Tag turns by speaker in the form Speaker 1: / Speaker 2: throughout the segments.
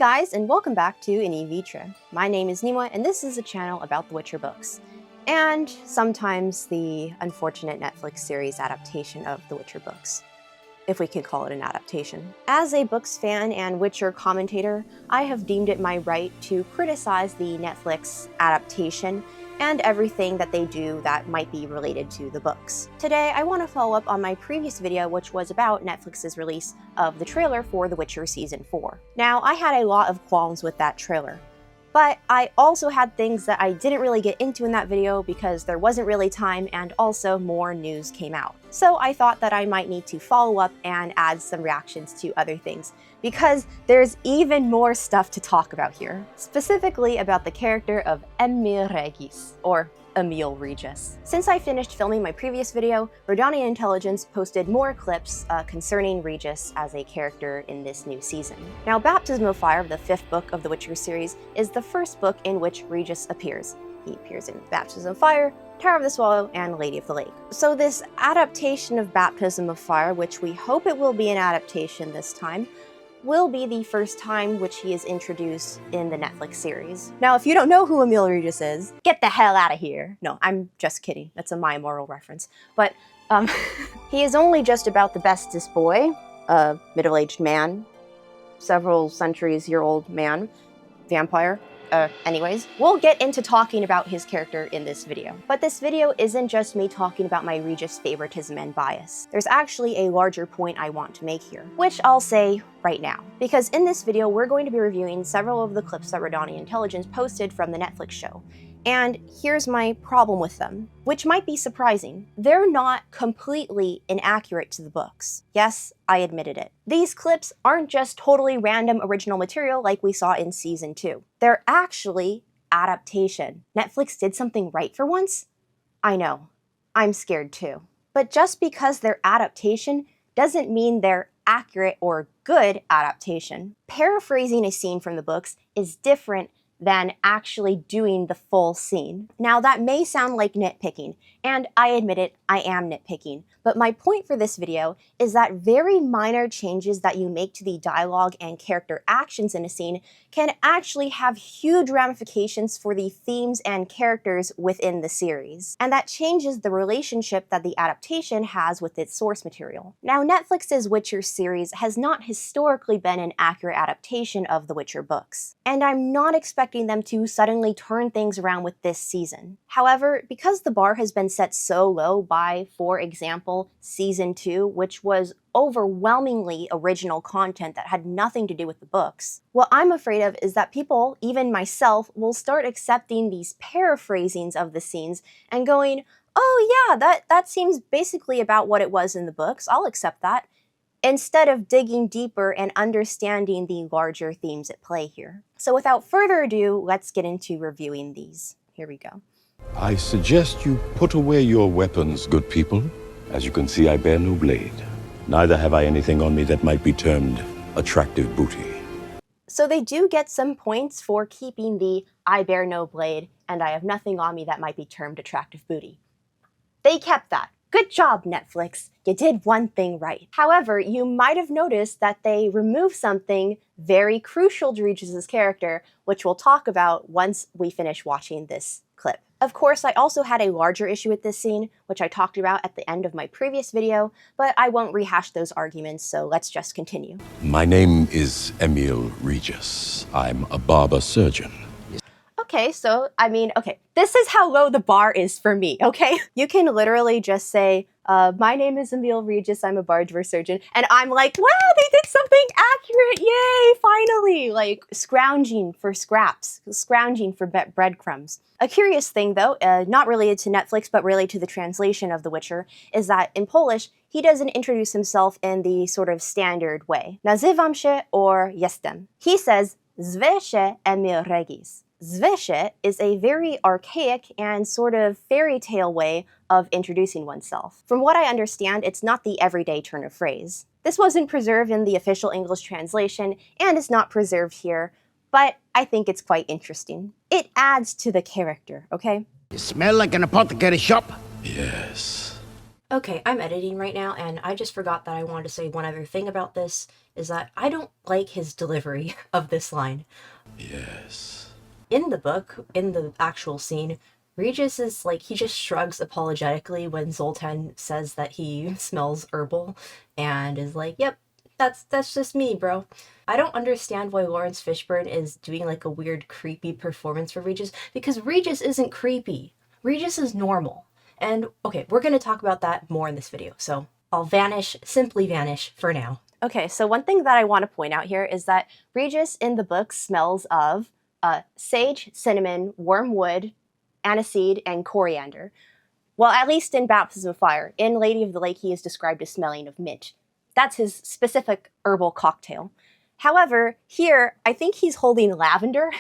Speaker 1: guys, and welcome back to In Vitra. My name is Nima, and this is a channel about the Witcher books, and sometimes the unfortunate Netflix series adaptation of the Witcher books, if we can call it an adaptation. As a books fan and Witcher commentator, I have deemed it my right to criticize the Netflix adaptation and everything that they do that might be related to the books. Today, I want to follow up on my previous video, which was about Netflix's release of the trailer for The Witcher Season 4. Now, I had a lot of qualms with that trailer, but I also had things that I didn't really get into in that video because there wasn't really time, and also more news came out. So I thought that I might need to follow up and add some reactions to other things, because there's even more stuff to talk about here. Specifically about the character of Regis, or Emil Regis. Since I finished filming my previous video, Redania Intelligence posted more clips concerning Regis as a character in this new season. Now, Baptism of Fire, the 5th book of the Witcher series, is the first book in which Regis appears. He appears in Baptism of Fire, Tower of the Swallow, and Lady of the Lake. So this adaptation of Baptism of Fire, which we hope it will be an adaptation this time, will be the first time which he is introduced in the Netflix series. Now, if you don't know who Emil Regis is, get the hell out of here. No, I'm just kidding. That's a My Immortal reference. But he is only just about the bestest boy, a middle-aged man, several centuries-year-old man, vampire. Anyways, we'll get into talking about his character in this video. But this video isn't just me talking about my Regis favoritism and bias. There's actually a larger point I want to make here, which I'll say right now. Because in this video, we're going to be reviewing several of the clips that Redania Intelligence posted from the Netflix show. And here's my problem with them, which might be surprising. They're not completely inaccurate to the books. Yes, I admitted it. These clips aren't just totally random original material like we saw in Season 2. They're actually adaptation. Netflix did something right for once? I know. I'm scared too. But just because they're adaptation doesn't mean they're accurate or good adaptation. Paraphrasing a scene from the books is different than actually doing the full scene. Now, that may sound like nitpicking, and I admit it, I am nitpicking, but my point for this video is that very minor changes that you make to the dialogue and character actions in a scene can actually have huge ramifications for the themes and characters within the series, and that changes the relationship that the adaptation has with its source material. Now, Netflix's Witcher series has not historically been an accurate adaptation of the Witcher books, and I'm not expecting them to suddenly turn things around with this season. However, because the bar has been set so low by, for example, Season 2, which was overwhelmingly original content that had nothing to do with the books, what I'm afraid of is that people, even myself, will start accepting these paraphrasings of the scenes and going, oh yeah, that seems basically about what it was in the books, I'll accept that, instead of digging deeper and understanding the larger themes at play here. So without further ado, let's get into reviewing these. Here we go.
Speaker 2: I suggest you put away your weapons, good people. As you can see, I bear no blade. Neither have I anything on me that might be termed attractive booty.
Speaker 1: So they do get some points for keeping the I bear no blade and I have nothing on me that might be termed attractive booty. They kept that. Good job, Netflix. You did one thing right. However, you might have noticed that they removed something very crucial to Regis's character, which we'll talk about once we finish watching this clip. Of course, I also had a larger issue with this scene, which I talked about at the end of my previous video, but I won't rehash those arguments, so let's just continue.
Speaker 2: My name is Emil Regis. I'm a barber surgeon.
Speaker 1: Okay, so, this is how low the bar is for me, okay? You can literally just say, my name is Emil Regis, I'm a barber surgeon, and I'm like, wow, they did something accurate, yay, finally! Like, scrounging for scraps, scrounging for breadcrumbs. A curious thing, though, not related to Netflix, but related to the translation of The Witcher, is that in Polish, he doesn't introduce himself in the sort of standard way. Nazywam się or jestem. He says, zwę się Emil Regis. Zwę się is a very archaic and sort of fairy tale way of introducing oneself. From what I understand, it's not the everyday turn of phrase. This wasn't preserved in the official English translation, and it's not preserved here, but I think it's quite interesting. It adds to the character, okay?
Speaker 3: You smell like an apothecary shop?
Speaker 2: Yes.
Speaker 1: Okay, I'm editing right now, and I just forgot that I wanted to say one other thing about this, is that I don't like his delivery of this line.
Speaker 2: Yes.
Speaker 1: In the book, in the actual scene, Regis is like, he just shrugs apologetically when Zoltan says that he smells herbal, and is like, yep, that's just me, bro. I don't understand why Lawrence Fishburne is doing like a weird creepy performance for Regis, because Regis isn't creepy. Regis is normal. And okay, we're going to talk about that more in this video, so I'll simply vanish for now. Okay, so one thing that I want to point out here is that Regis in the book smells of sage, cinnamon, wormwood, aniseed, and coriander. Well, at least in Baptism of Fire. In Lady of the Lake, he is described as smelling of mint. That's his specific herbal cocktail. However, here, I think he's holding lavender,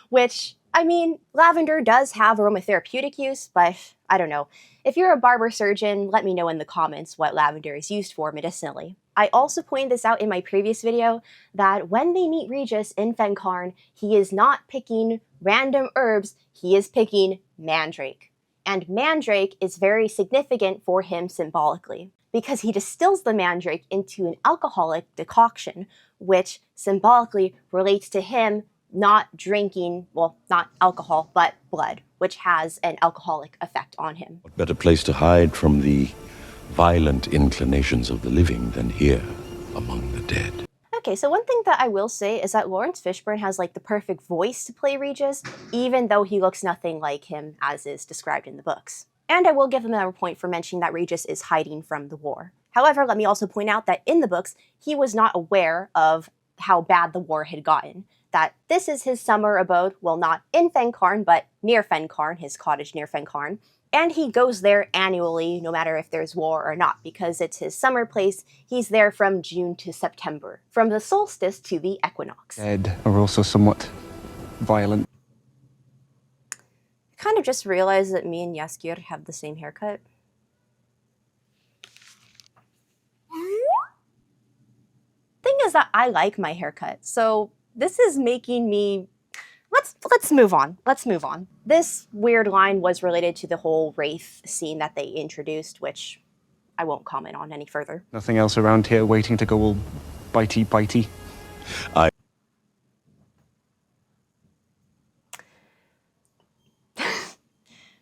Speaker 1: which, I mean, lavender does have aromatherapeutic use, but I don't know. If you're a barber surgeon, let me know in the comments what lavender is used for medicinally. I also pointed this out in my previous video, that when they meet Regis in Fangkarn, he is not picking random herbs, he is picking mandrake. And mandrake is very significant for him symbolically, because he distills the mandrake into an alcoholic decoction, which symbolically relates to him not drinking, well, not alcohol, but blood, which has an alcoholic effect on him.
Speaker 2: What better place to hide from the violent inclinations of the living than here, among the dead?
Speaker 1: Okay, so one thing that I will say is that Lawrence Fishburne has like the perfect voice to play Regis, even though he looks nothing like him as is described in the books. And I will give him another point for mentioning that Regis is hiding from the war. However, let me also point out that in the books, he was not aware of how bad the war had gotten. That this is his summer abode, well, not in Fangkarn, but near Fangkarn, his cottage near Fangkarn. And he goes there annually, no matter if there's war or not, because it's his summer place. He's there from June to September, from the solstice to the equinox.
Speaker 3: Dead are also somewhat violent.
Speaker 1: I kind of just realized that me and Jaskier have the same haircut. Thing is that I like my haircut, so this is making me... Let's move on. Let's move on. This weird line was related to the whole Wraith scene that they introduced, which I won't comment on any further.
Speaker 3: Nothing else around here waiting to go all bitey-bitey.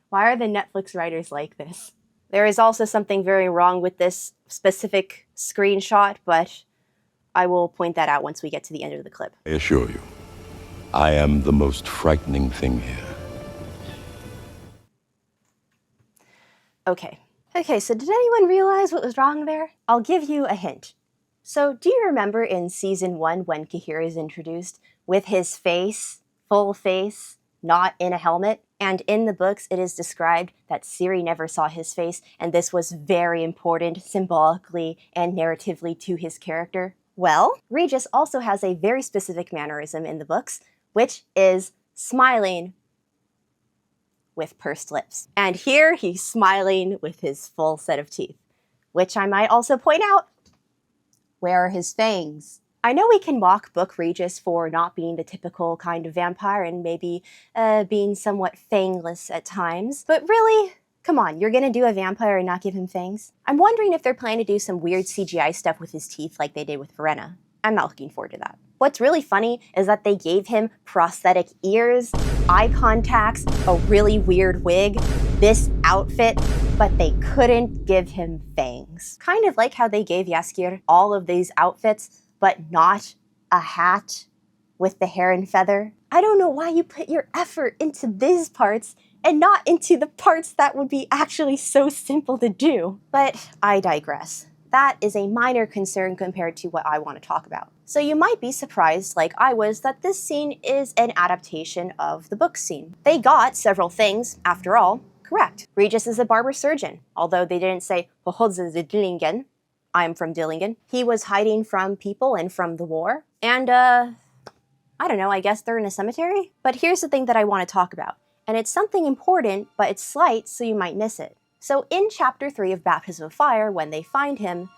Speaker 1: Why are the Netflix writers like this? There is also something very wrong with this specific screenshot, but I will point that out once we get to the end of the clip.
Speaker 2: I assure you, I am the most frightening thing here.
Speaker 1: Okay, so did anyone realize what was wrong there? I'll give you a hint. So do you remember in season 1 when Kahir is introduced with his face, full face, not in a helmet? And in the books, it is described that Ciri never saw his face, and this was very important symbolically and narratively to his character. Well, Regis also has a very specific mannerism in the books, which is smiling with pursed lips. And here he's smiling with his full set of teeth, which I might also point out, where are his fangs? I know we can mock book Regis for not being the typical kind of vampire and maybe being somewhat fangless at times, but really, come on, you're gonna do a vampire and not give him fangs? I'm wondering if they're planning to do some weird CGI stuff with his teeth like they did with Verena. I'm not looking forward to that. What's really funny is that they gave him prosthetic ears, eye contacts, a really weird wig, this outfit, but they couldn't give him fangs. Kind of like how they gave Jaskier all of these outfits, but not a hat with the hair and feather. I don't know why you put your effort into these parts and not into the parts that would be actually so simple to do. But I digress. That is a minor concern compared to what I want to talk about. So you might be surprised, like I was, that this scene is an adaptation of the book scene. They got several things, after all, correct. Regis is a barber surgeon, although they didn't say, Dillingen, I'm from Dillingen. He was hiding from people and from the war. And, I don't know, I guess they're in a cemetery? But here's the thing that I want to talk about. And it's something important, but it's slight, so you might miss it. So in Chapter 3 of Baptism of Fire, when they find him,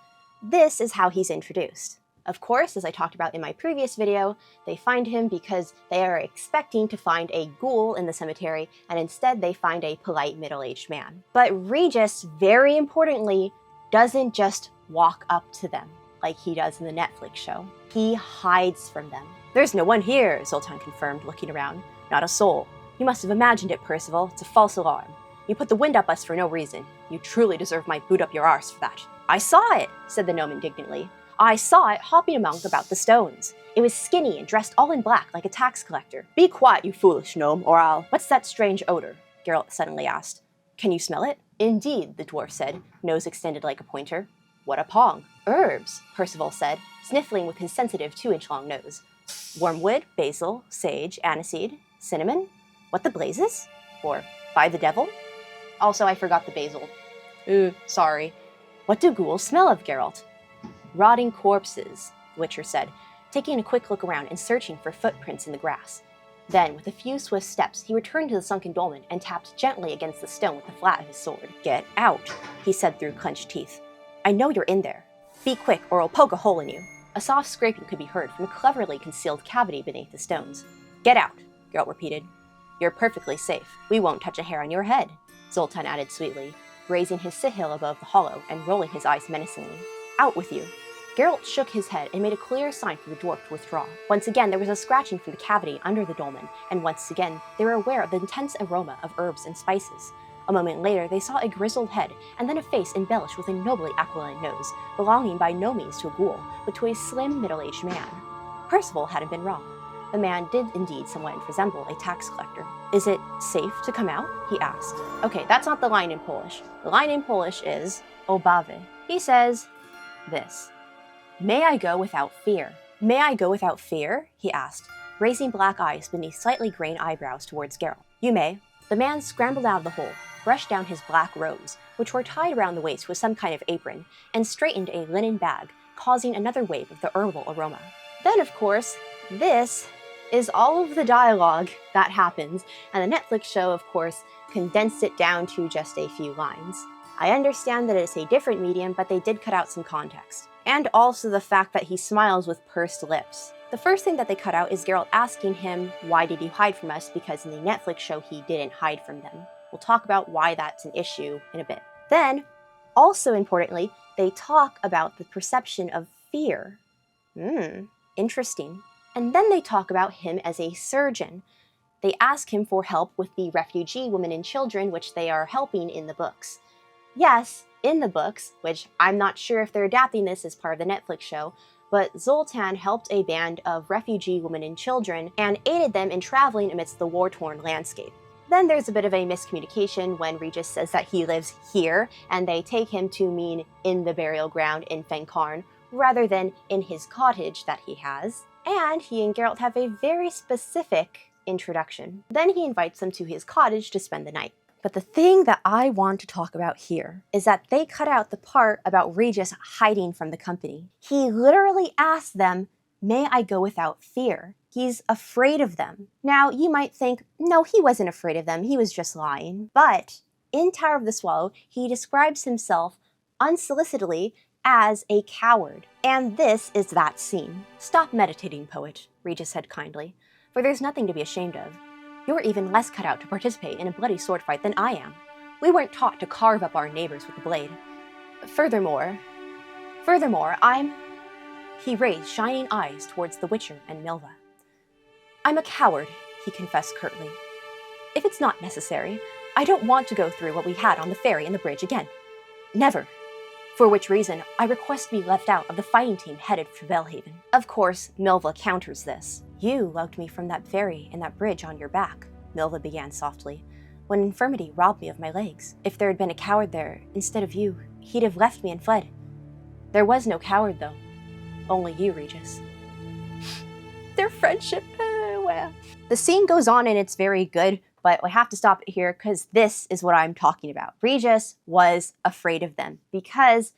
Speaker 1: this is how he's introduced. Of course, as I talked about in my previous video, they find him because they are expecting to find a ghoul in the cemetery, and instead they find a polite middle-aged man. But Regis, very importantly, doesn't just walk up to them like he does in the Netflix show. He hides from them. "There's no one here," Zoltan confirmed, looking around. "Not a soul. You must have imagined it, Percival. It's a false alarm. You put the wind up us for no reason. You truly deserve my boot up your arse for that." "I saw it," said the gnome indignantly. "I saw it hopping among about the stones. It was skinny and dressed all in black like a tax collector." "Be quiet, you foolish gnome, or I'll—" "What's that strange odor?" Geralt suddenly asked. "Can you smell it?" "Indeed," the dwarf said, nose extended like a pointer. "What a pong." "Herbs," Percival said, sniffling with his sensitive 2-inch-long nose. "Wormwood, basil, sage, aniseed, cinnamon. What the blazes? Or by the devil? Also, I forgot the basil. Sorry. What do ghouls smell of, Geralt?" "Rotting corpses," the Witcher said, taking a quick look around and searching for footprints in the grass. Then, with a few swift steps, he returned to the sunken dolmen and tapped gently against the stone with the flat of his sword. "Get out," he said through clenched teeth. "I know you're in there. Be quick, or I'll poke a hole in you." A soft scraping could be heard from a cleverly concealed cavity beneath the stones. "Get out," Geralt repeated. "You're perfectly safe. We won't touch a hair on your head," Zoltan added sweetly, raising his sigil above the hollow and rolling his eyes menacingly. "Out with you." Geralt shook his head and made a clear sign for the dwarf to withdraw. Once again, there was a scratching from the cavity under the dolmen, and once again, they were aware of the intense aroma of herbs and spices. A moment later, they saw a grizzled head, and then a face embellished with a nobly aquiline nose, belonging by no means to a ghoul, but to a slim, middle-aged man. Percival hadn't been wrong. The man did indeed somewhat resemble a tax collector. "Is it safe to come out?" he asked. Okay, that's not the line in Polish. The line in Polish is obawy. He says this: "May I go without fear?" "May I go without fear?" he asked, raising black eyes beneath slightly graying eyebrows towards Geralt. "You may." The man scrambled out of the hole, brushed down his black robes, which were tied around the waist with some kind of apron, and straightened a linen bag, causing another wave of the herbal aroma. Then, of course, this is all of the dialogue that happens, and the Netflix show, of course, condensed it down to just a few lines. I understand that it's a different medium, but they did cut out some context. And also the fact that he smiles with pursed lips. The first thing that they cut out is Geralt asking him, "Why did you hide from us?" because in the Netflix show he didn't hide from them. We'll talk about why that's an issue in a bit. Then, also importantly, they talk about the perception of fear. Interesting. And then they talk about him as a surgeon. They ask him for help with the refugee women and children, which they are helping in the books. Yes, in the books, which I'm not sure if they're adapting this as part of the Netflix show, but Zoltan helped a band of refugee women and children and aided them in traveling amidst the war-torn landscape. Then there's a bit of a miscommunication when Regis says that he lives here, and they take him to mean in the burial ground in Fangz, rather than in his cottage that he has. And he and Geralt have a very specific introduction. Then he invites them to his cottage to spend the night. But the thing that I want to talk about here is that they cut out the part about Regis hiding from the company. He literally asked them, "May I go without fear?" He's afraid of them. Now, you might think, no, he wasn't afraid of them, he was just lying. But in Tower of the Swallow, he describes himself unsolicitedly as a coward. And this is that scene. "Stop meditating, poet," Regis said kindly, "for there's nothing to be ashamed of. You're even less cut out to participate in a bloody sword fight than I am. We weren't taught to carve up our neighbors with a blade. Furthermore, I'm..." He raised shining eyes towards the Witcher and Milva. "I'm a coward," he confessed curtly. "If it's not necessary, I don't want to go through what we had on the ferry and the bridge again. Never. For which reason, I request to be left out of the fighting team headed for Belhaven." Of course, Milva counters this. "You lugged me from that ferry and that bridge on your back," Milva began softly, "when infirmity robbed me of my legs. If there had been a coward there, instead of you, he'd have left me and fled. There was no coward, though. Only you, Regis." Their friendship, well. The scene goes on and it's very good, but I have to stop it here because this is what I'm talking about. Regis was afraid of them because,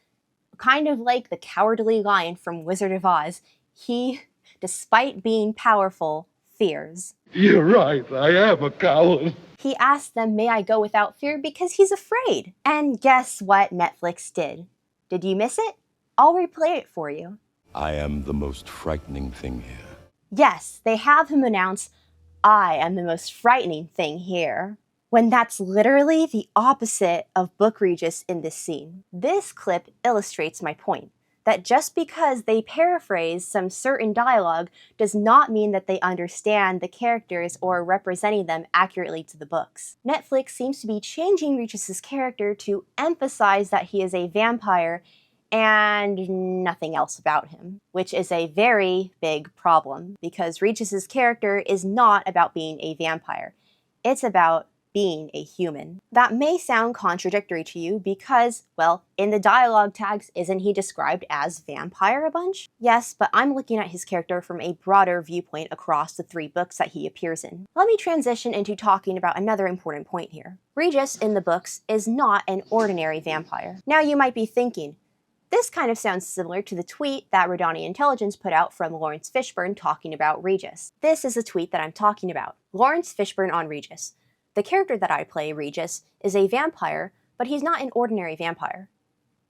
Speaker 1: kind of like the cowardly lion from Wizard of Oz, he, despite being powerful, fears.
Speaker 2: You're right, I am a coward.
Speaker 1: He asked them, "May I go without fear?" because he's afraid. And guess what Netflix did? Did you miss it? I'll replay it for you.
Speaker 2: I am the most frightening thing here.
Speaker 1: Yes, they have him announce, I am the most frightening thing here, when that's literally the opposite of Book Regis in this scene. This clip illustrates my point, that just because they paraphrase some certain dialogue does not mean that they understand the characters or representing them accurately to the books. Netflix seems to be changing Regis's character to emphasize that he is a vampire and nothing else about him, which is a very big problem because Regis's character is not about being a vampire. It's about being a human. That may sound contradictory to you because, well, in the dialogue tags, isn't he described as vampire a bunch? Yes, but I'm looking at his character from a broader viewpoint across the 3 books that he appears in. Let me transition into talking about another important point here. Regis in the books is not an ordinary vampire. Now you might be thinking, this kind of sounds similar to the tweet that Redani Intelligence put out from Lawrence Fishburne talking about Regis. This is the tweet that I'm talking about. Lawrence Fishburne on Regis. The character that I play, Regis, is a vampire, but he's not an ordinary vampire.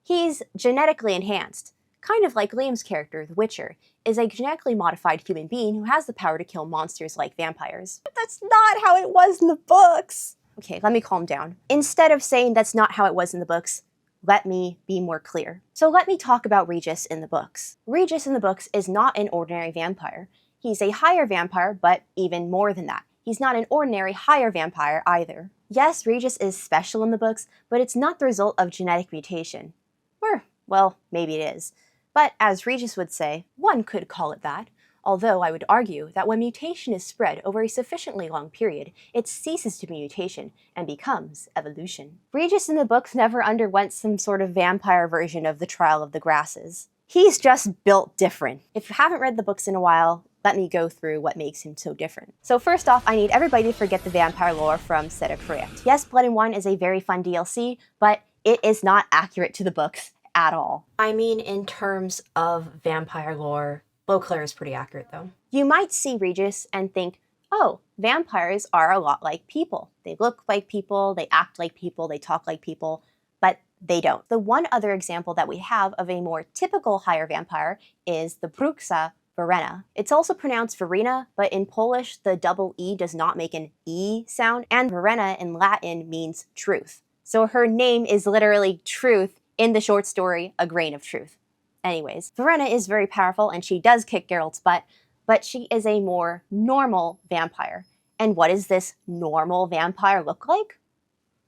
Speaker 1: He's genetically enhanced, kind of like Liam's character, the Witcher, is a genetically modified human being who has the power to kill monsters like vampires. But that's not how it was in the books! Okay, let me calm down. Instead of saying that's not how it was in the books, let me be more clear. So let me talk about Regis in the books. Regis in the books is not an ordinary vampire. He's a higher vampire, but even more than that. He's not an ordinary higher vampire either. Yes, Regis is special in the books, but it's not the result of genetic mutation. Or, well, maybe it is. But as Regis would say, one could call it that. Although I would argue that when mutation is spread over a sufficiently long period, it ceases to be mutation and becomes evolution. Regis in the books never underwent some sort of vampire version of the Trial of the Grasses. He's just built different. If you haven't read the books in a while, let me go through what makes him so different. So first off, I need everybody to forget the vampire lore from Set of Project. Yes, Blood and Wine is a very fun DLC, but it is not accurate to the books at all. I mean, in terms of vampire lore, Beauclair is pretty accurate though. You might see Regis and think, oh, vampires are a lot like people. They look like people, they act like people, they talk like people, but they don't. The one other example that we have of a more typical higher vampire is the Bruxa Verena. It's also pronounced Verena, but in Polish, the double E does not make an E sound, and Verena in Latin means truth. So her name is literally truth in the short story, A Grain of Truth. Anyways, Verena is very powerful and she does kick Geralt's butt, but she is a more normal vampire. And what does this normal vampire look like?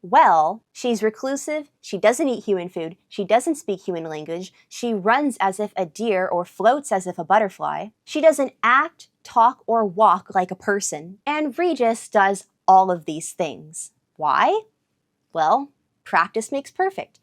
Speaker 1: Well, she's reclusive, she doesn't eat human food, she doesn't speak human language, she runs as if a deer or floats as if a butterfly, she doesn't act, talk, or walk like a person. And Regis does all of these things. Why? Well, practice makes perfect.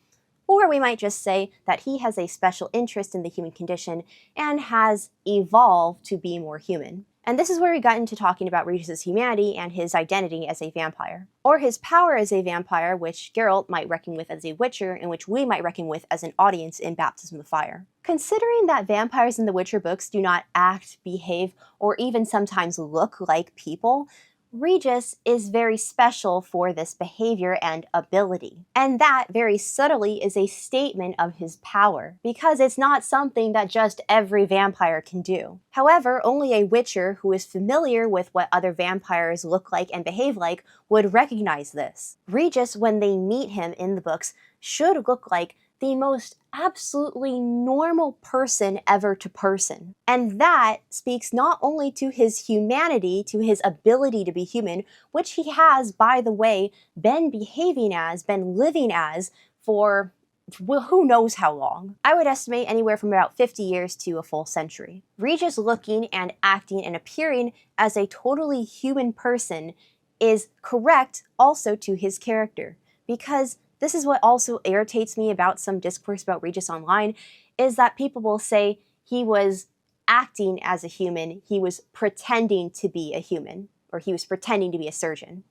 Speaker 1: Or we might just say that he has a special interest in the human condition and has evolved to be more human. And this is where we got into talking about Regis's humanity and his identity as a vampire. Or his power as a vampire, which Geralt might reckon with as a Witcher, and which we might reckon with as an audience in Baptism of Fire. Considering that vampires in the Witcher books do not act, behave, or even sometimes look like people, Regis is very special for this behavior and ability. And that, very subtly, is a statement of his power, because it's not something that just every vampire can do. However, only a Witcher who is familiar with what other vampires look like and behave like would recognize this. Regis, when they meet him in the books, should look like the most absolutely normal person ever to person. And that speaks not only to his humanity, to his ability to be human, which he has, by the way, been behaving as, been living as, for well, who knows how long. I would estimate anywhere from about 50 years to a full century. Regis looking and acting and appearing as a totally human person is correct also to his character, because this is what also irritates me about some discourse about Regis online, is that people will say he was acting as a human, he was pretending to be a human, or he was pretending to be a surgeon.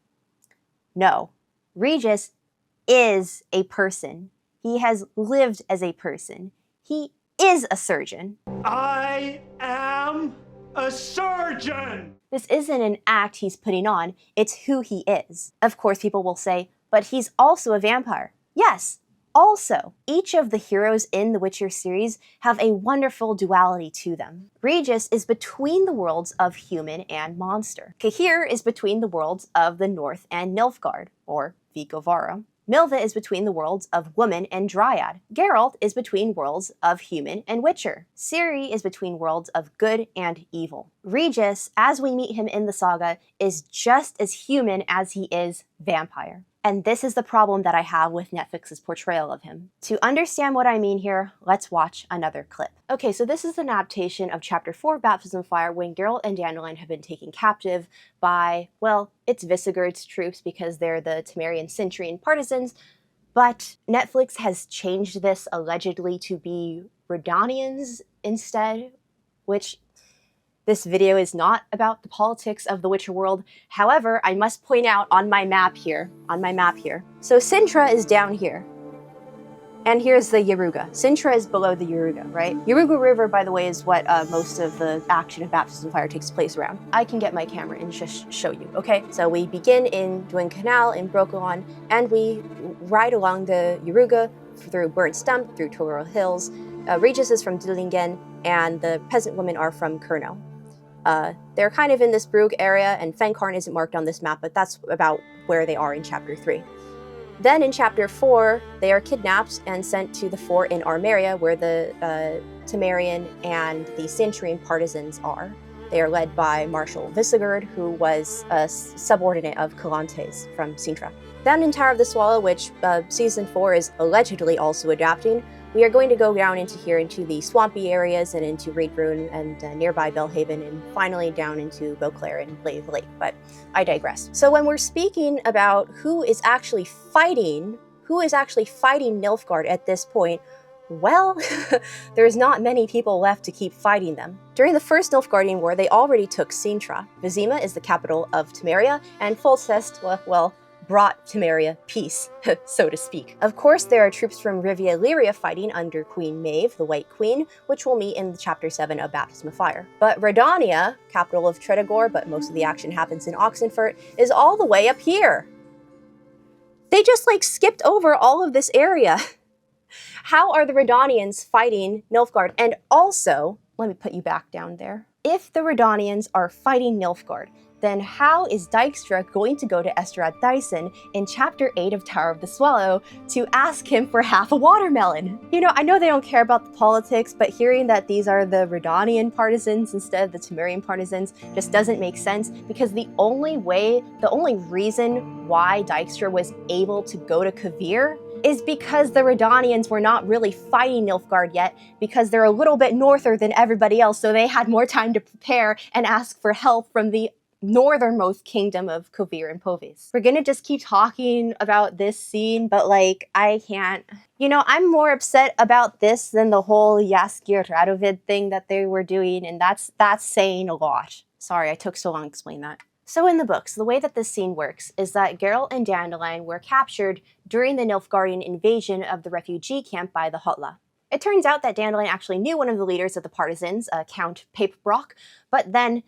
Speaker 1: No, Regis is a person. He has lived as a person. He is a surgeon.
Speaker 4: I am a surgeon!
Speaker 1: This isn't an act he's putting on, it's who he is. Of course, people will say, but he's also a vampire. Yes, Also, each of the heroes in the Witcher series have a wonderful duality to them. Regis is between the worlds of human and monster. Jaskier is between the worlds of the North and Nilfgaard, or Vicovara. Milva is between the worlds of woman and dryad. Geralt is between worlds of human and witcher. Ciri is between worlds of good and evil. Regis, as we meet him in the saga, is just as human as he is vampire. And this is the problem that I have with Netflix's portrayal of him. To understand what I mean here, let's watch another clip. Okay, so this is an adaptation of Chapter 4 of Baptism of Fire when Geralt and Dandelion have been taken captive by, well, it's Visigurd's troops because they're the Temerian Centurion partisans, but Netflix has changed this allegedly to be Redanians instead, which this video is not about the politics of the Witcher world. However, I must point out on my map here, so Sintra is down here. And here's the Yaruga. Sintra is below the Yaruga, right? Yaruga River, by the way, is what most of the action of Baptism of Fire takes place around. I can get my camera and just show you, okay? So we begin in Duin Canal in Brokilon, and we ride along the Yaruga through Burnt Stump, through Toril Hills. Regis is from Dillingen, and the peasant women are from Kurno. They're kind of in this Brugge area, and Fangkarn isn't marked on this map, but that's about where they are in Chapter 3. Then in Chapter 4, they are kidnapped and sent to the fort in Armeria, where the Temerian and the Centurion partisans are. They are led by Marshal Visigurd, who was a subordinate of Calantes from Sintra. Then in Tower of the Swallow, which Season 4 is allegedly also adapting, we are going to go down into the swampy areas and into Reedbrunn and nearby Belhaven, and finally down into Beauclair and Glaive Lake, but I digress. So when we're speaking about who is actually fighting Nilfgaard at this point, well, there's not many people left to keep fighting them. During the first Nilfgaardian War, they already took Sintra. Vizima is the capital of Temeria, and Foltest, well, brought Temeria peace, so to speak. Of course, there are troops from Rivia Lyria fighting under Queen Maeve, the White Queen, which we'll meet in Chapter 7 of Baptism of Fire. But Redania, capital of Tredegor, but most of the action happens in Oxenfurt, is all the way up here. They just skipped over all of this area. How are the Redanians fighting Nilfgaard? And also, let me put you back down there. If the Redanians are fighting Nilfgaard, then how is Dijkstra going to go to Esterad Dyson in Chapter 8 of Tower of the Swallow to ask him for half a watermelon? You know, I know they don't care about the politics, but hearing that these are the Redanian partisans instead of the Temerian partisans just doesn't make sense, because the only reason why Dijkstra was able to go to Kavir is because the Redanians were not really fighting Nilfgaard yet, because they're a little bit norther than everybody else, so they had more time to prepare and ask for help from the northernmost kingdom of Kovir and Povis. We're gonna just keep talking about this scene, but I can't. You know, I'm more upset about this than the whole Jaskier Radovid thing that they were doing, and that's saying a lot. Sorry, I took so long to explain that. So in the books, the way that this scene works is that Geralt and Dandelion were captured during the Nilfgaardian invasion of the refugee camp by the Hotla. It turns out that Dandelion actually knew one of the leaders of the partisans, Count Papebrock, but then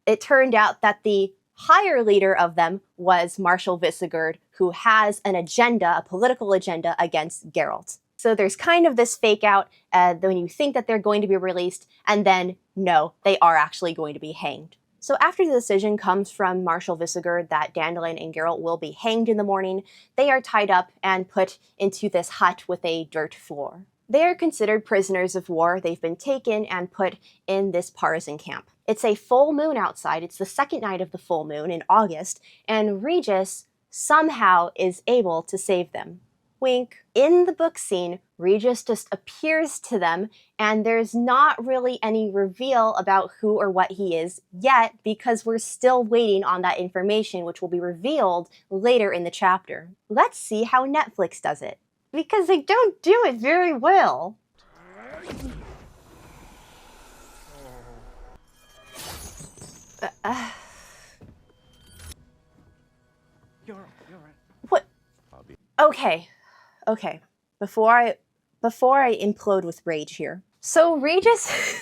Speaker 1: it turned out that the higher leader of them was Marshal Visigurd, who has an agenda, a political agenda against Geralt. So there's kind of this fake out when you think that they're going to be released, and then no, they are actually going to be hanged. So after the decision comes from Marshal Visigurd that Dandelion and Geralt will be hanged in the morning, they are tied up and put into this hut with a dirt floor. They are considered prisoners of war. They've been taken and put in this partisan camp. It's a full moon outside. It's the second night of the full moon in August, and Regis somehow is able to save them. Wink. In the book scene, Regis just appears to them, and there's not really any reveal about who or what he is yet, because we're still waiting on that information, which will be revealed later in the chapter. Let's see how Netflix does it, because they don't do it very well.
Speaker 3: You're right.
Speaker 1: What? Okay. Before I implode with rage here. So Regis.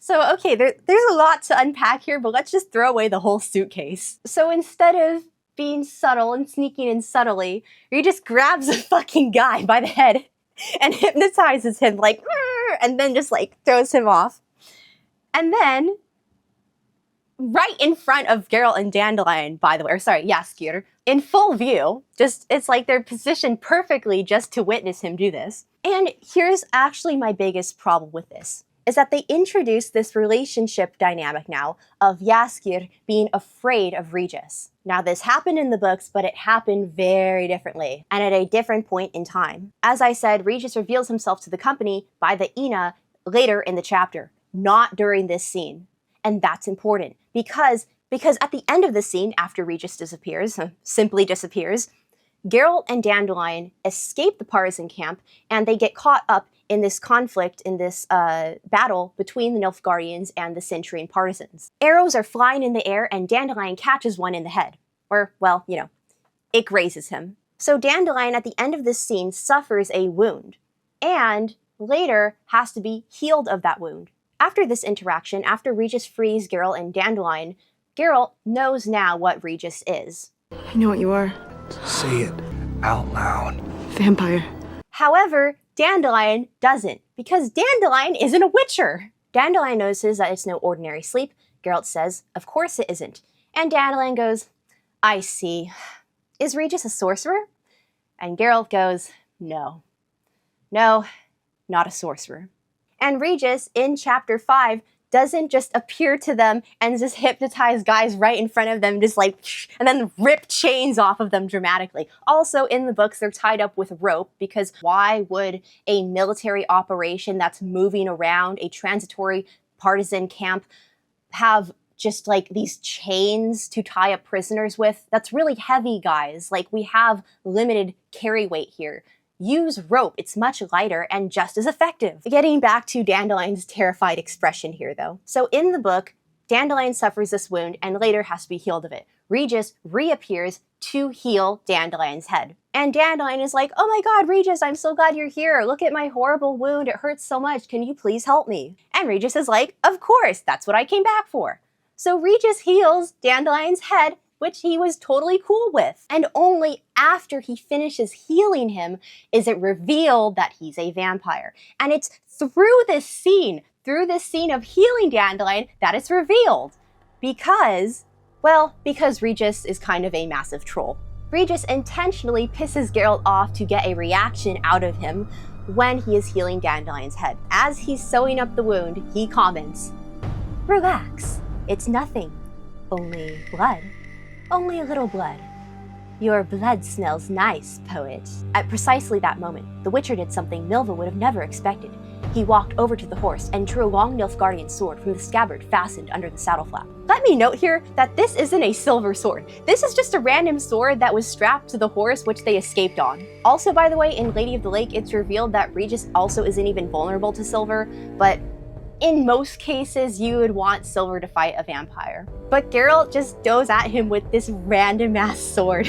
Speaker 1: So okay, there's a lot to unpack here, but let's just throw away the whole suitcase. So instead of being subtle and sneaking in subtly, Regis grabs a fucking guy by the head and hypnotizes him like, and then just like throws him off. And then, right in front of Geralt and Dandelion, by the way, or sorry, Jaskier, in full view, it's like they're positioned perfectly just to witness him do this. And here's actually my biggest problem with this, is that they introduce this relationship dynamic now of Jaskier being afraid of Regis. Now this happened in the books, but it happened very differently, and at a different point in time. As I said, Regis reveals himself to the company by the Ina later in the chapter, not during this scene. And that's important, because at the end of the scene, after Regis disappears, simply disappears, Geralt and Dandelion escape the partisan camp, and they get caught up in this conflict, in this battle between the Nilfgaardians and the Centurion partisans. Arrows are flying in the air, and Dandelion catches one in the head. Or, well, you know, it grazes him. So Dandelion, at the end of this scene, suffers a wound, and later has to be healed of that wound. After this interaction, after Regis frees Geralt and Dandelion, Geralt knows now what Regis is.
Speaker 5: I know what you are.
Speaker 3: Say it out loud.
Speaker 5: Vampire.
Speaker 1: However, Dandelion doesn't, because Dandelion isn't a witcher. Dandelion notices that it's no ordinary sleep. Geralt says, of course it isn't. And Dandelion goes, I see. Is Regis a sorcerer? And Geralt goes, no. No, not a sorcerer. And Regis, in chapter 5, doesn't just appear to them and just hypnotize guys right in front of them, just like, and then rip chains off of them dramatically. Also, in the books, they're tied up with rope, because why would a military operation that's moving around a transitory partisan camp have just like these chains to tie up prisoners with? That's really heavy, guys. Like, we have limited carry weight here. Use rope, it's much lighter and just as effective. Getting back to Dandelion's terrified expression here though. So in the book, Dandelion suffers this wound and later has to be healed of it. Regis reappears to heal Dandelion's head. And Dandelion is like, oh my god, Regis, I'm so glad you're here. Look at my horrible wound, it hurts so much. Can you please help me? And Regis is like, of course, that's what I came back for. So Regis heals Dandelion's head, which he was totally cool with. And only after he finishes healing him is it revealed that he's a vampire. And it's through this scene of healing Dandelion, that it's revealed. Because Regis is kind of a massive troll. Regis intentionally pisses Geralt off to get a reaction out of him when he is healing Dandelion's head. As he's sewing up the wound, he comments, relax, it's nothing, only blood. Only a little blood. Your blood smells nice, poet. At precisely that moment, the Witcher did something Milva would have never expected. He walked over to the horse and drew a long Nilfgaardian sword from the scabbard fastened under the saddle flap. Let me note here that this isn't a silver sword. This is just a random sword that was strapped to the horse which they escaped on. Also, by the way, in Lady of the Lake, it's revealed that Regis also isn't even vulnerable to silver, but in most cases, you would want silver to fight a vampire. But Geralt just goes at him with this random-ass sword.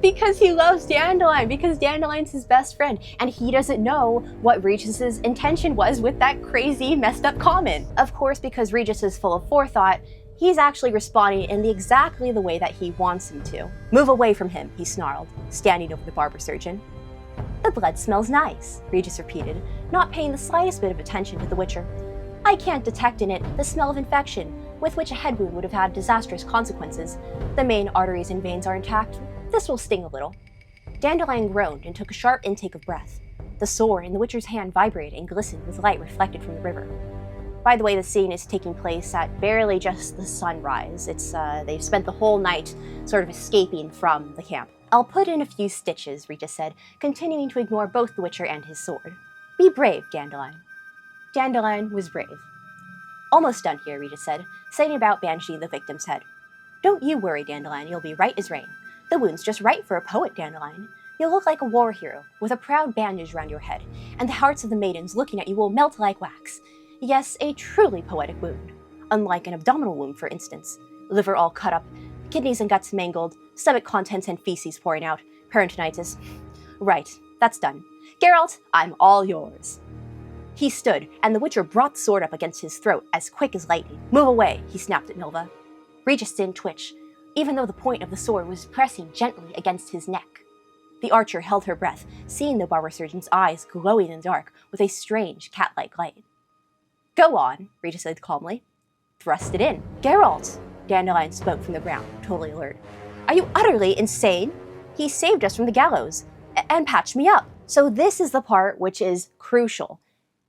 Speaker 1: Because he loves Dandelion, because Dandelion's his best friend, and he doesn't know what Regis's intention was with that crazy, messed-up comment. Of course, because Regis is full of forethought, he's actually responding in exactly the way that he wants him to. Move away from him, he snarled, standing over the barber surgeon. The blood smells nice, Regis repeated, not paying the slightest bit of attention to the Witcher. I can't detect in it the smell of infection, with which a head wound would have had disastrous consequences. The main arteries and veins are intact. This will sting a little. Dandelion groaned and took a sharp intake of breath. The sword in the Witcher's hand vibrated and glistened with light reflected from the river. By the way, the scene is taking place at barely just the sunrise. They've spent the whole night sort of escaping from the camp. I'll put in a few stitches, Regis said, continuing to ignore both the Witcher and his sword. Be brave, Dandelion. Dandelion was brave. Almost done here, Regis said, setting about bandaging the victim's head. Don't you worry, Dandelion, you'll be right as rain. The wound's just right for a poet, Dandelion. You'll look like a war hero, with a proud bandage around your head, and the hearts of the maidens looking at you will melt like wax. Yes, a truly poetic wound. Unlike an abdominal wound, for instance. Liver all cut up, kidneys and guts mangled, stomach contents and feces pouring out, peritonitis. Right, that's done. Geralt, I'm all yours. He stood, and the Witcher brought the sword up against his throat as quick as lightning. Move away, he snapped at Milva. Regis didn't twitch. even though the point of the sword was pressing gently against his neck. The archer held her breath, seeing the barber surgeon's eyes glowing in the dark with a strange cat-like light. "Go on," Regis said calmly. "Thrust it in." "Geralt," Dandelion spoke from the ground, totally alert. "Are you utterly insane? He saved us from the gallows and patched me up." So this is the part which is crucial.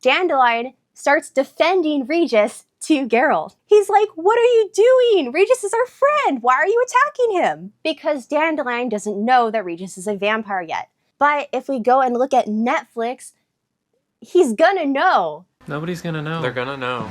Speaker 1: Dandelion starts defending Regis to Geralt. He's like, "What are you doing? Regis is our friend. Why are you attacking him?" Because Dandelion doesn't know that Regis is a vampire yet. But if we go and look at Netflix, he's gonna know.
Speaker 5: Nobody's gonna know.
Speaker 6: They're gonna know.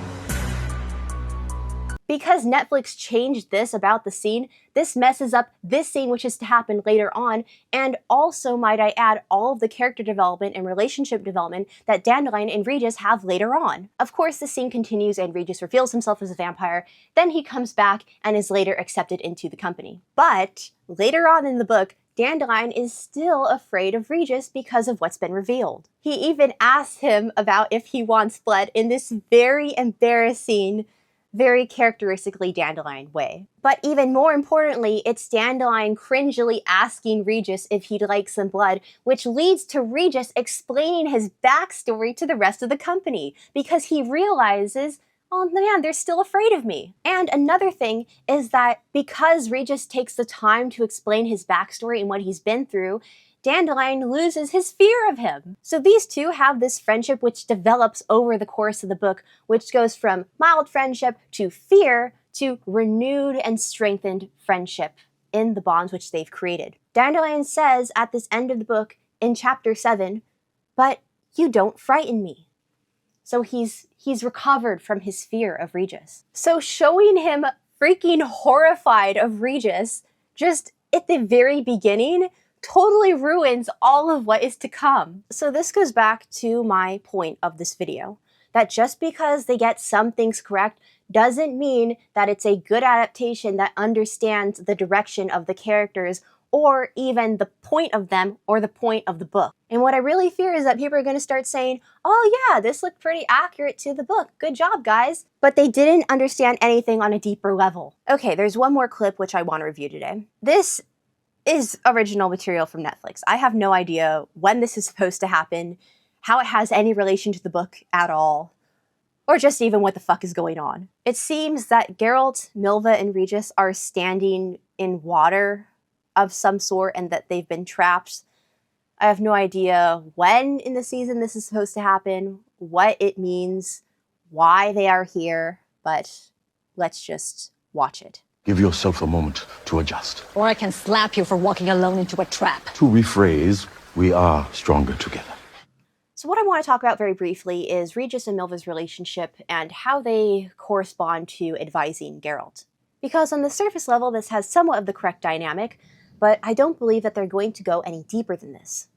Speaker 1: Because Netflix changed this about the scene, this messes up this scene which is to happen later on, and also, might I add, all of the character development and relationship development that Dandelion and Regis have later on. Of course, the scene continues and Regis reveals himself as a vampire, then he comes back and is later accepted into the company. But later on in the book, Dandelion is still afraid of Regis because of what's been revealed. He even asks him about if he wants blood in this very embarrassing, very characteristically Dandelion way. But even more importantly, it's Dandelion cringily asking Regis if he'd like some blood, which leads to Regis explaining his backstory to the rest of the company, because he realizes, oh man, they're still afraid of me. And another thing is that because Regis takes the time to explain his backstory and what he's been through, Dandelion loses his fear of him. So these two have this friendship which develops over the course of the book, which goes from mild friendship to fear to renewed and strengthened friendship in the bonds which they've created. Dandelion says at this end of the book in chapter 7, "But you don't frighten me." So he's recovered from his fear of Regis. So showing him freaking horrified of Regis just at the very beginning totally ruins all of what is to come. So this goes back to my point of this video, that just because they get some things correct doesn't mean that it's a good adaptation that understands the direction of the characters or even the point of them or the point of the book. And what I really fear is that people are going to start saying, "Oh yeah, this looked pretty accurate to the book. Good job, guys." But they didn't understand anything on a deeper level. Okay, there's one more clip which I want to review today. This is original material from Netflix. I have no idea when this is supposed to happen, how it has any relation to the book at all, or just even what the fuck is going on. It seems that Geralt, Milva, and Regis are standing in water of some sort and that they've been trapped. I have no idea when in the season this is supposed to happen, what it means, why they are here, but let's just watch it.
Speaker 2: Give yourself a moment to adjust.
Speaker 7: Or I can slap you for walking alone into a trap.
Speaker 2: To rephrase, we are stronger together.
Speaker 1: So what I want to talk about very briefly is Regis and Milva's relationship and how they correspond to advising Geralt. Because on the surface level, this has somewhat of the correct dynamic, but I don't believe that they're going to go any deeper than this,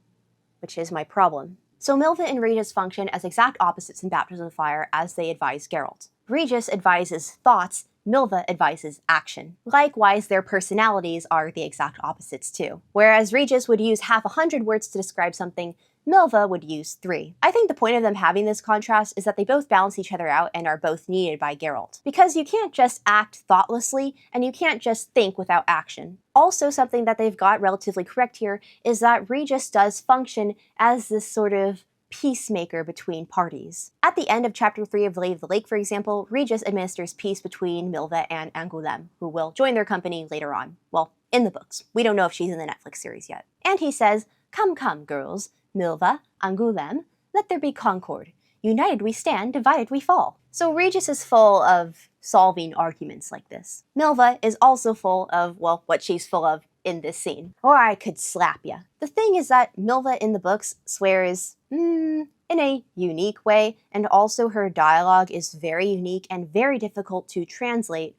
Speaker 1: which is my problem. So Milva and Regis function as exact opposites in Baptism of Fire as they advise Geralt. Regis advises thoughts, Milva advises action. Likewise, their personalities are the exact opposites too. Whereas Regis would use half 100 words to describe something, Milva would use 3. I think the point of them having this contrast is that they both balance each other out and are both needed by Geralt. Because you can't just act thoughtlessly, and you can't just think without action. Also, something that they've got relatively correct here is that Regis does function as this sort of peacemaker between parties. At the end of chapter 3 of Lady of the Lake, for example, Regis administers peace between Milva and Angoulême, who will join their company later on. Well, in the books. We don't know if she's in the Netflix series yet. And he says, "Come, come, girls, Milva, Angoulême, let there be concord. United we stand, divided we fall." So Regis is full of solving arguments like this. Milva is also full of, well, what she's full of in this scene. Or I could slap ya. The thing is that Milva in the books swears, in a unique way, and also her dialogue is very unique and very difficult to translate,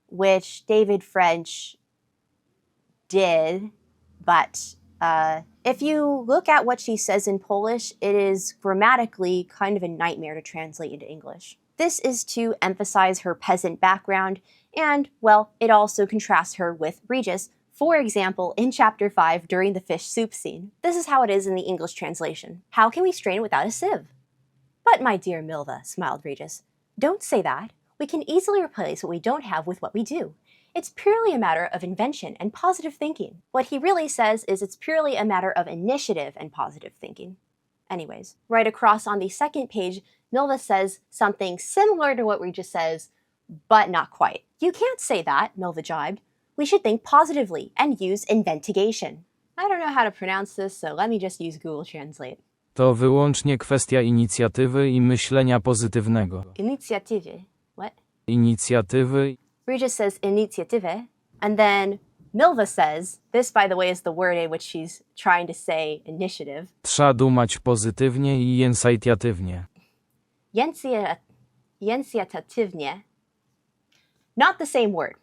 Speaker 1: which David French did, but if you look at what she says in Polish, it is grammatically kind of a nightmare to translate into English. This is to emphasize her peasant background, and, well, it also contrasts her with Regis, for example, in chapter 5 during the fish soup scene. This is how it is in the English translation. "How can we strain without a sieve?" "But my dear Milva," smiled Regis, "don't say that. We can easily replace what we don't have with what we do. It's purely a matter of invention and positive thinking. What he really says is it's purely a matter of initiative and positive thinking. Anyways, right across on the second page, Milva says something similar to what Regis says, but not quite. You can't say that, Milva jibed. We should think positively and use inventigation. I don't know how to pronounce this, so let me just use Google Translate.
Speaker 5: To wyłącznie kwestia inicjatywy i myślenia pozytywnego.
Speaker 1: Initiative. What?
Speaker 5: Inicjatywy.
Speaker 1: Regis says initiative, and then Milva says, this by the way is the word in which she's trying to say initiative.
Speaker 5: Trzeba dumać pozytywnie i inicjatywnie.
Speaker 1: Inicjatatywnie. Not the same word.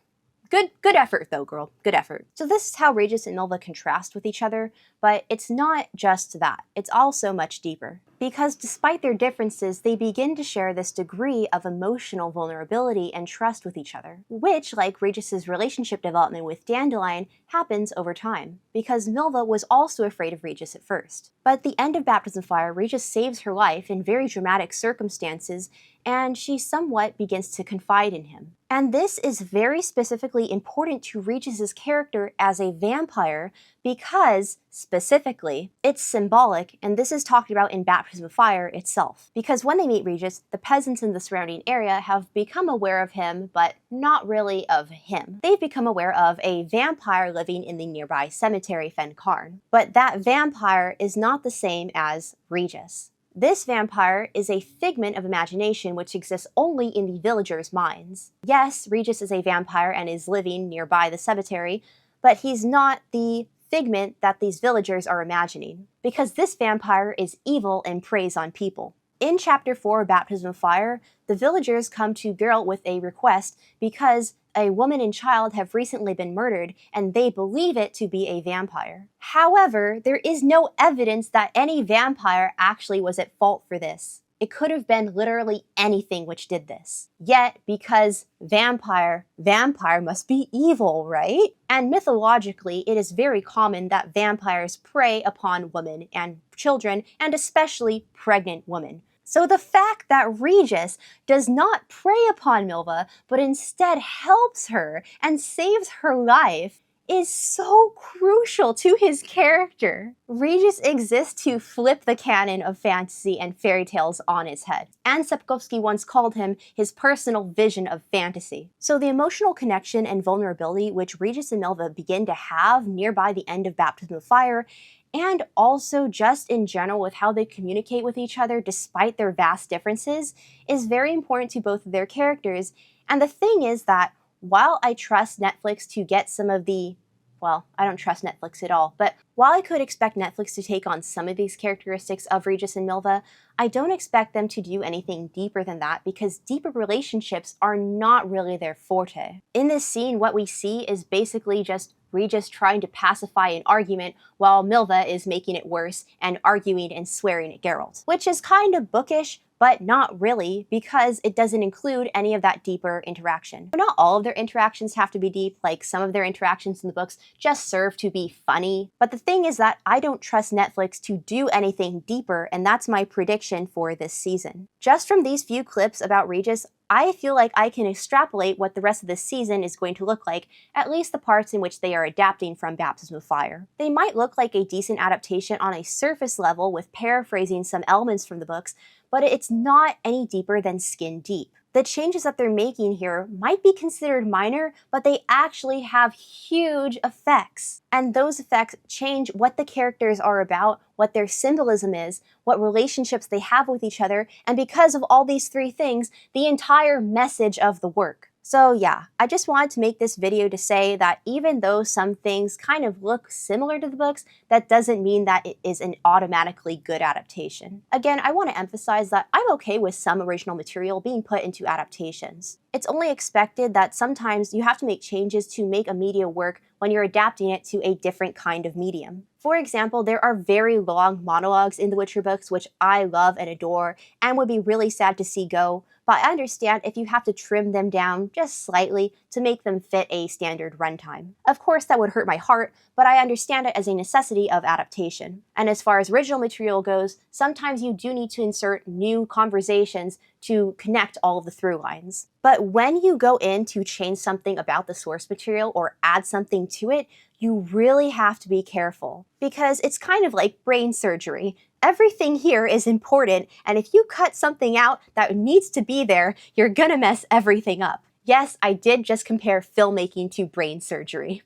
Speaker 1: Good effort though, girl. Good effort. So this is how Regis and Milva contrast with each other, but it's not just that. It's also much deeper. Because despite their differences, they begin to share this degree of emotional vulnerability and trust with each other, which, like Regis's relationship development with Dandelion, happens over time, because Milva was also afraid of Regis at first. But at the end of Baptism of Fire, Regis saves her life in very dramatic circumstances, and she somewhat begins to confide in him. And this is very specifically important to Regis's character as a vampire because, specifically, it's symbolic, and this is talked about in Baptism of Fire itself. Because when they meet Regis, the peasants in the surrounding area have become aware of him, but not really of him. They've become aware of a vampire living in the nearby cemetery Fangz, but that vampire is not the same as Regis. This vampire is a figment of imagination which exists only in the villagers' minds. Yes, Regis is a vampire and is living nearby the cemetery, but he's not the figment that these villagers are imagining, because this vampire is evil and preys on people. In Chapter 4, Baptism of Fire, the villagers come to Geralt with a request because a woman and child have recently been murdered, and they believe it to be a vampire. However, there is no evidence that any vampire actually was at fault for this. It could have been literally anything which did this. Yet, because vampire must be evil, right? And mythologically, it is very common that vampires prey upon women and children, and especially pregnant women. So the fact that Regis does not prey upon Milva, but instead helps her and saves her life, is so crucial to his character. Regis exists to flip the canon of fantasy and fairy tales on its head. And Sapkowski once called him his personal vision of fantasy. So the emotional connection and vulnerability which Regis and Milva begin to have nearby the end of Baptism of Fire, and also just in general with how they communicate with each other despite their vast differences, is very important to both of their characters. And the thing is that while I trust Netflix to get some of the, well, I don't trust Netflix at all, but while I could expect Netflix to take on some of these characteristics of Regis and Milva, I don't expect them to do anything deeper than that because deeper relationships are not really their forte. In this scene, what we see is basically just Regis trying to pacify an argument while Milva is making it worse and arguing and swearing at Geralt, which is kind of bookish, but not really, because it doesn't include any of that deeper interaction. Not all of their interactions have to be deep, like some of their interactions in the books just serve to be funny. But the thing is that I don't trust Netflix to do anything deeper, and that's my prediction for this season. Just from these few clips about Regis, I feel like I can extrapolate what the rest of this season is going to look like, at least the parts in which they are adapting from Baptism of Fire. They might look like a decent adaptation on a surface level with paraphrasing some elements from the books, but it's not any deeper than skin deep. The changes that they're making here might be considered minor, but they actually have huge effects. And those effects change what the characters are about, what their symbolism is, what relationships they have with each other, and because of all these three things, the entire message of the work. So yeah, I just wanted to make this video to say that even though some things kind of look similar to the books, that doesn't mean that it is an automatically good adaptation. Again, I want to emphasize that I'm okay with some original material being put into adaptations. It's only expected that sometimes you have to make changes to make a media work when you're adapting it to a different kind of medium. For example, there are very long monologues in the Witcher books which I love and adore and would be really sad to see go, but I understand if you have to trim them down just slightly to make them fit a standard runtime. Of course, that would hurt my heart, but I understand it as a necessity of adaptation. And as far as original material goes, sometimes you do need to insert new conversations to connect all of the through lines. But when you go in to change something about the source material or add something to it, you really have to be careful, because it's kind of like brain surgery. Everything here is important, and if you cut something out that needs to be there, you're gonna mess everything up. Yes, I did just compare filmmaking to brain surgery.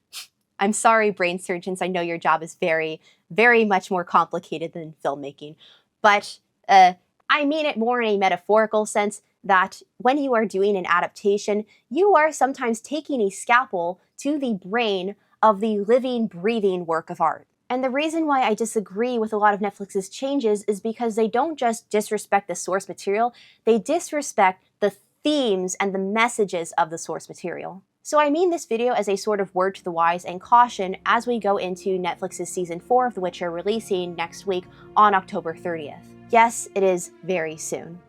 Speaker 1: I'm sorry, brain surgeons, I know your job is very, very much more complicated than filmmaking, but I mean it more in a metaphorical sense, that when you are doing an adaptation, you are sometimes taking a scalpel to the brain of the living, breathing work of art. And the reason why I disagree with a lot of Netflix's changes is because they don't just disrespect the source material, they disrespect the themes and the messages of the source material. So I mean this video as a sort of word to the wise and caution as we go into Netflix's season 4 of The Witcher, releasing next week on October 30th. Yes, it is very soon.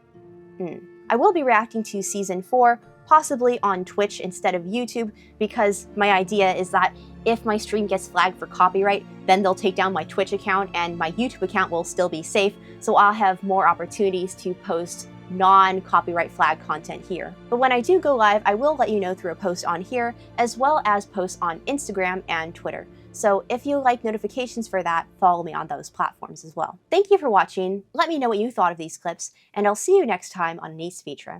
Speaker 1: I will be reacting to season 4, possibly on Twitch instead of YouTube, because my idea is that if my stream gets flagged for copyright, then they'll take down my Twitch account and my YouTube account will still be safe, so I'll have more opportunities to post non-copyright flag content here. But when I do go live, I will let you know through a post on here, as well as posts on Instagram and Twitter. So if you like notifications for that, follow me on those platforms as well. Thank you for watching, let me know what you thought of these clips, and I'll see you next time on Nice Vitra.